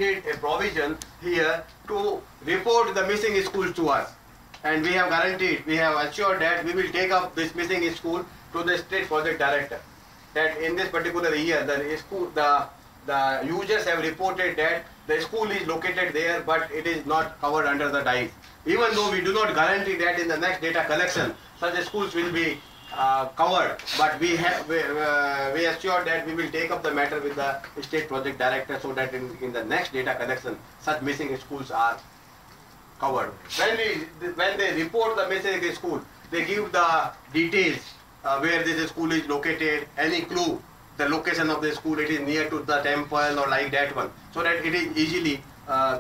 need a provision here to report the missing schools to us. And we have guaranteed, we have assured that we will take up this missing school to the state project director. That in this particular year, the users have reported that the school is located there, but it is not covered under the DICE. Even though we do not guarantee that in the next data collection, such schools will be covered, but we assure that we will take up the matter with the state project director so that in the next data collection, such missing schools are covered. When they report the missing school, they give the details where this school is located, any clue, the location of the school, it is near to the temple or like that one, so that it is easily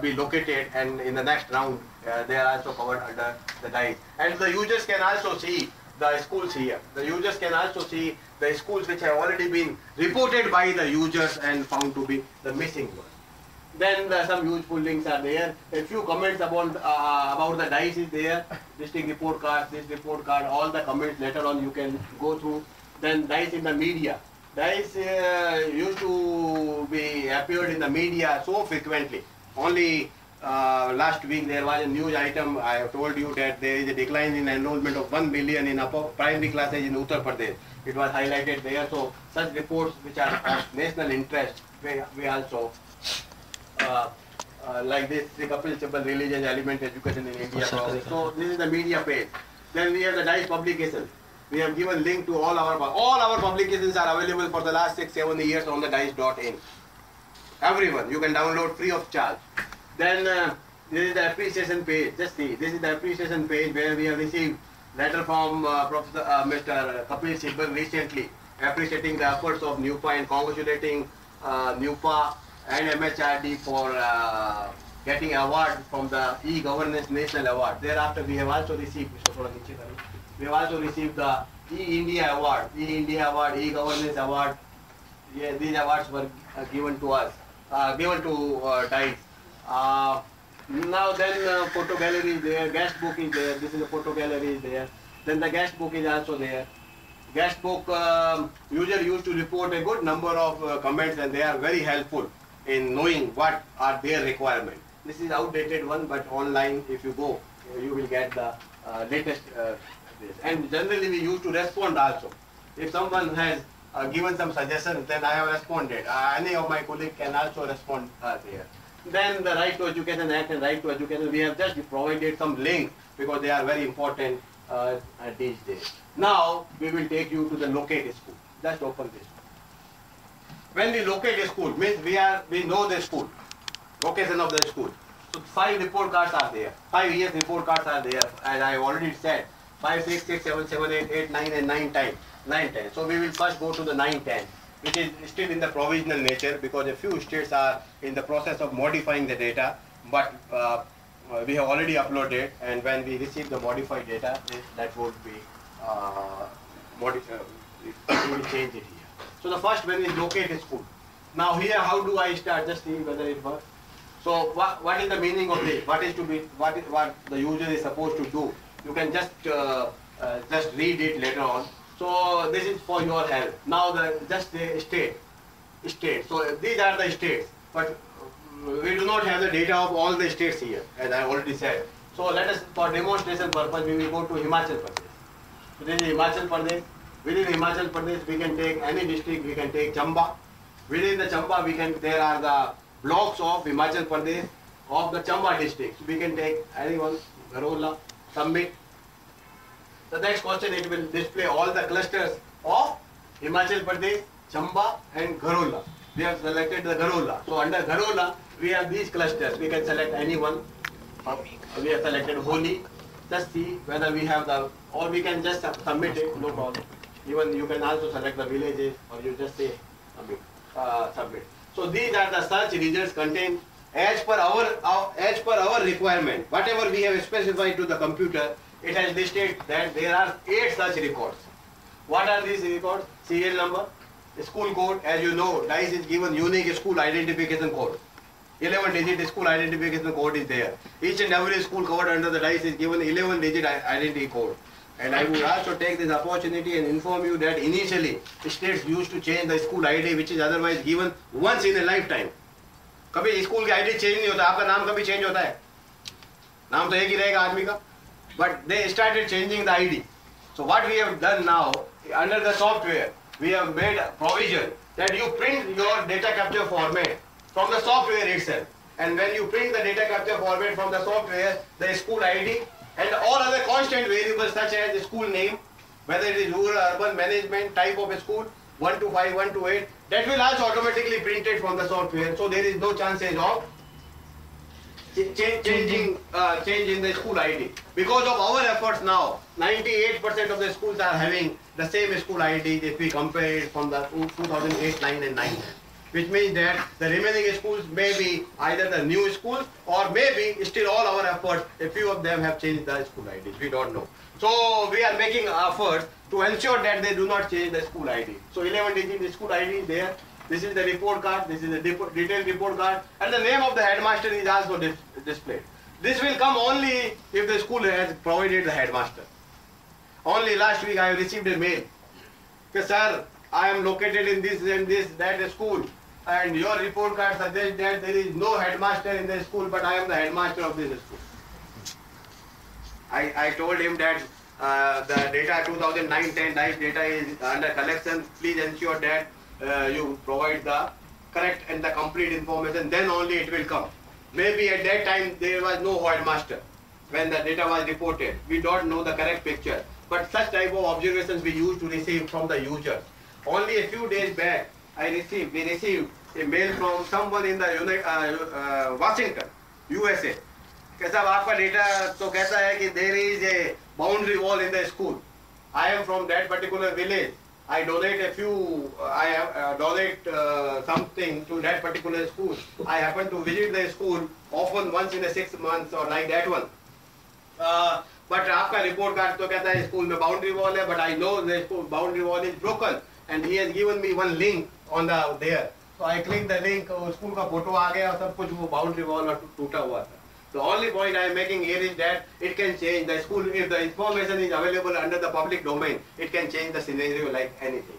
be located, and in the next round they are also covered under the DICE. And the users can also see the schools here. The users can also see the schools which have already been reported by the users and found to be the missing ones. Then some useful links are there. A few comments about the DICE is there. District report card, this report card, all the comments later on you can go through. Then DICE in the media. DICE used to be appeared in the media so frequently. Only last week there was a news item. I have told you that there is a decline in enrollment of 1 million in upper primary classes in Uttar Pradesh. It was highlighted there. So such reports which are of national interest, we also like this, the Kapil Sibal religious element education in India. So this is the media page. Then we have the DICE publication. We have given link to all our publications are available for the last 6-7 years on the dice.in. Everyone, you can download free of charge. Then this is the appreciation page. Just see, this is the appreciation page where we have received letter from Professor Mr. Kapil Sibal recently, appreciating the efforts of nuepa and congratulating nuepa and MHRD for getting award from the e-governance national award. Thereafter, we have also received the e-India award, e-governance award. Yeah, these awards were given to us, given to DICE. Now then photo gallery is there, guest book is there, this is a photo gallery is there. Then the guest book is also there. Guest book, user used to report a good number of comments, and they are very helpful in knowing what are their requirements. This is outdated one, but online if you go, you will get the latest this. And generally we used to respond also. If someone has given some suggestions, then I have responded. Any of my colleagues can also respond there. Then the Right to Education Act and Right to Education, we have just provided some links because they are very important these days. Now we will take you to the locate school. Just open this. When we locate a school, means we know the school, location of the school. So 5 report cards are there. 5 years report cards are there, as I have already said. 5, 6, 6, 7, 7, 8, 8, 9 and 9 times. 9, 10. So we will first go to the 9, 10, which is still in the provisional nature because a few states are in the process of modifying the data, but we have already uploaded, and when we receive the modified data, that would be modified. We will change it here. So the first one is locate a school. Now here, how do I start? Just see whether it works. So what is the meaning of this? What the user is supposed to do? You can just read it later on. So this is for your help. Now just the state. So these are the states, but we do not have the data of all the states here, as I already said. So let us, for demonstration purpose, we will go to Himachal Pradesh. So this is Himachal Pradesh. Within Himachal Pradesh, we can take any district. We can take Chamba. Within the Chamba, there are the blocks of Himachal Pradesh of the Chamba district. So we can take anyone, Garola, submit. The next question, it will display all the clusters of Himachal Pradesh, Chamba and Garola. We have selected the Garola. So under Garola, we have these clusters. We can select any one. We have selected Holi. Just see whether we have the, or we can just submit it, no problem. Even you can also select the villages, or you just say submit. So these are the search results contained as per our requirement. Whatever we have specified to the computer, it has listed that there are 8 such records. What are these records? Serial number, school code. As you know, DICE is given unique school identification code. 11-digit school identification code is there. Each and every school covered under the DICE is given 11-digit identity code. And I would also take this opportunity and inform you that initially states used to change the school ID, which is otherwise given once in a lifetime. कभी school की ID change नहीं होता, आपका नाम कभी change होता है? नाम तो एक ही रहेगा आदमी का, but they started changing the ID. So what we have done now, under the software, we have made a provision that you print your data capture format from the software itself. And when you print the data capture format from the software, the school ID and all other constant variables such as the school name, whether it is rural, urban, management, type of a school, 1 to 5, 1 to 8, that will also automatically printed from the software. So there is no chances of change in the school ID. Because of our efforts now, 98% of the schools are having the same school ID if we compare it from the 2008, 9 and 9. Which means that the remaining schools may be either the new schools or maybe still all our efforts, a few of them have changed the school IDs, we don't know. So we are making efforts to ensure that they do not change the school ID. So 11 digit school ID is there. This is the report card, this is the detailed report card, and the name of the headmaster is also displayed. This will come only if the school has provided the headmaster. Only last week I have received a mail. Okay, sir, I am located in this and this, that school, and your report card suggests that there is no headmaster in the school, but I am the headmaster of this school. I told him that the data 2009-10 data is under collection. Please ensure that you provide the correct and the complete information, then only it will come. Maybe at that time there was no headmaster when the data was reported. We don't know the correct picture. But such type of observations we used to receive from the users. Only a few days back, we received a mail from someone in the Washington, USA. कि साहब आपका data तो कहता है कि there is a boundary wall in the school. I am from that particular village. I donate a few, donate something to that particular school. I happen to visit the school often once in a 6 months or like that one. But आपका report card तो कहता है school में boundary wall है, but I know the school boundary wall is broken, and he has given me one link on the there. So I click the link, school का photo आ गया और सब कुछ वो boundary wall और टूटा हुआ था. The only point I am making here is that it can change the school if the information is available under the public domain. It can change the scenario like anything.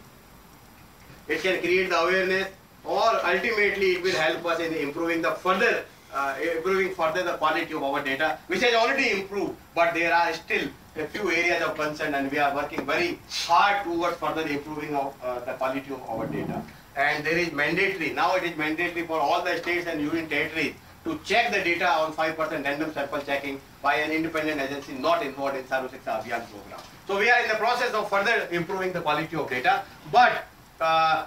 It can create the awareness, or ultimately it will help us in improving the further the quality of our data, which has already improved. But there are still a few areas of concern, and we are working very hard towards further improving of the quality of our data. And there is mandatory, now it is mandatory for all the states and union territories to check the data on 5% random sample checking by an independent agency not involved in Sarva Shiksha Abhiyan program. So we are in the process of further improving the quality of data, but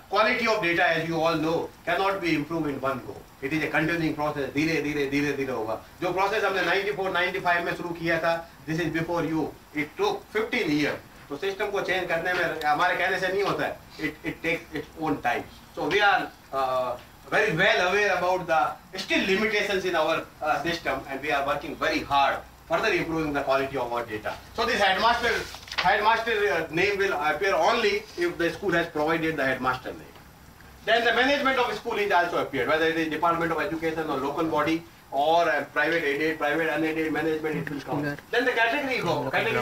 quality of data, as you all know, cannot be improved in one go. It is a continuing process. धीरे होगा. जो process हमने 94-95 में शुरू किया था, this is before you. It took 15 years. तो system को change करने में हमारे कहने से नहीं होता है. It takes its own time. So we are very well aware about the still limitations in our system, and we are working very hard further improving the quality of our data. So this headmaster name will appear only if the school has provided the headmaster name. Then the management of school is also appeared, whether it is Department of Education or local body or private aided, private unaided management, it will come. Then the category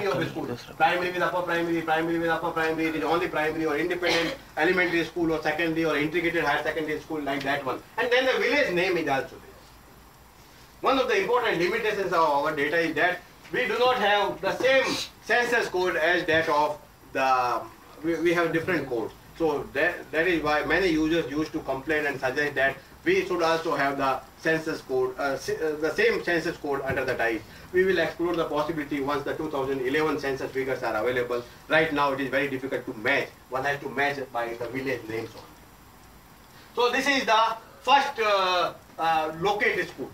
of the school, primary with upper primary, primary with upper primary, it is only primary or independent elementary school or secondary or integrated higher secondary school, like that one. And then the village name is also there. One of the important limitations of our data is that we do not have the same census code as that of the, we have different codes. So that is why many users used to complain and suggest that we should also have the census code, the same census code under the type. We will explore the possibility once the 2011 census figures are available. Right now it is very difficult to match. One has to match by the village names only. So this is the first locate school.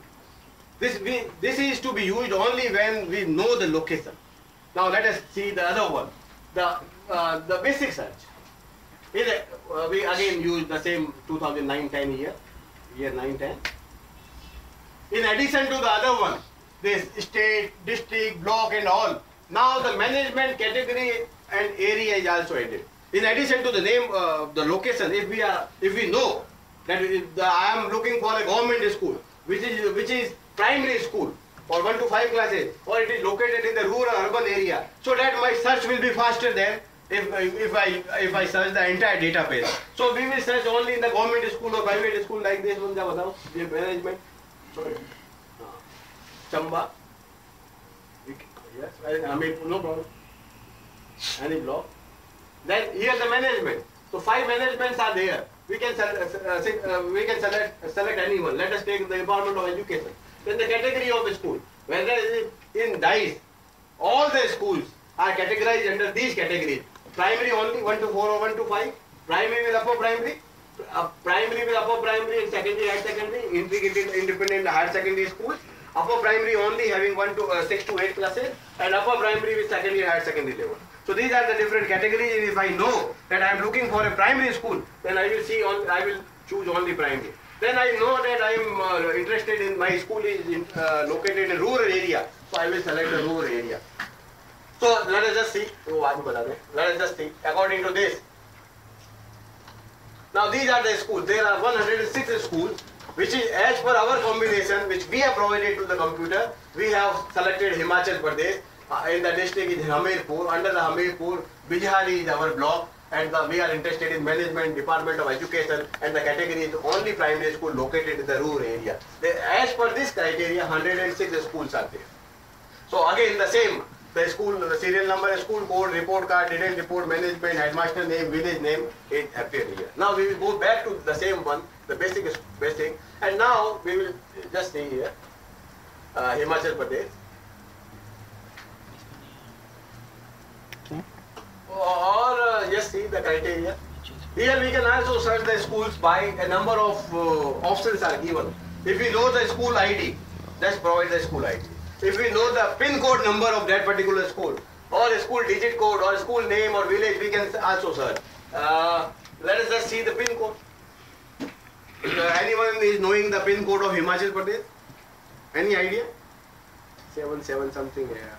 This is to be used only when we know the location. Now let us see the other one, the basic search. We again use the same 2009-10 year 9-10. In addition to the other one, this state, district, block and all, now the management category and area is also added. In addition to the name, the location, if we know that I am looking for a government school, which is primary school for 1 to 5 classes, or it is located in the rural urban area, so that my search will be faster than if I search the entire database. So we will search only in the government school or private school like this one. क्या बताओ? ये management. Chamba. Yes, I mean no problem. Any block. Then here the management. So 5 managements are there. We can select anyone. Let us take the Department of Education. Then the category of school. Whether it is in DICE, all the schools are categorized under these categories. Primary only 1 to 4 or 1 to 5. Primary with upper primary. Primary with upper primary and secondary higher secondary. Integrated independent higher secondary schools. Upper primary only having 6 to 8 classes. And upper primary with secondary higher secondary level. So these are the different categories, and if I know that I am looking for a primary school, then I will choose only primary. Then I know that I am interested in my school is located in a rural area, so I will select the rural area. So let us just see. Let us just see according to this. Now these are the schools. There are 106 schools, which is as per our combination, which we have provided to the computer. We have selected Himachal Pradesh. In the district is Hamirpur. Under the Hamirpur, Bijhari is our block, and we are interested in management, Department of Education, and the category is only primary school located in the rural area. As per this criteria, 106 schools are there. So again the same, the school, the serial number, school code, report card, detailed report, management, headmaster name, village name, it appears here. Now we will go back to the same one, the basic, and now we will just see here, Himachal Pradesh. Or just see the criteria. Here we can also search the schools by a number of options are given. If we know the school ID, just provide the school ID. If we know the pin code number of that particular school, or a school digit code, or school name or village, we can also search. Let us just see the pin code. If anyone is knowing the pin code of Himachal Pradesh, any idea? 77 something here.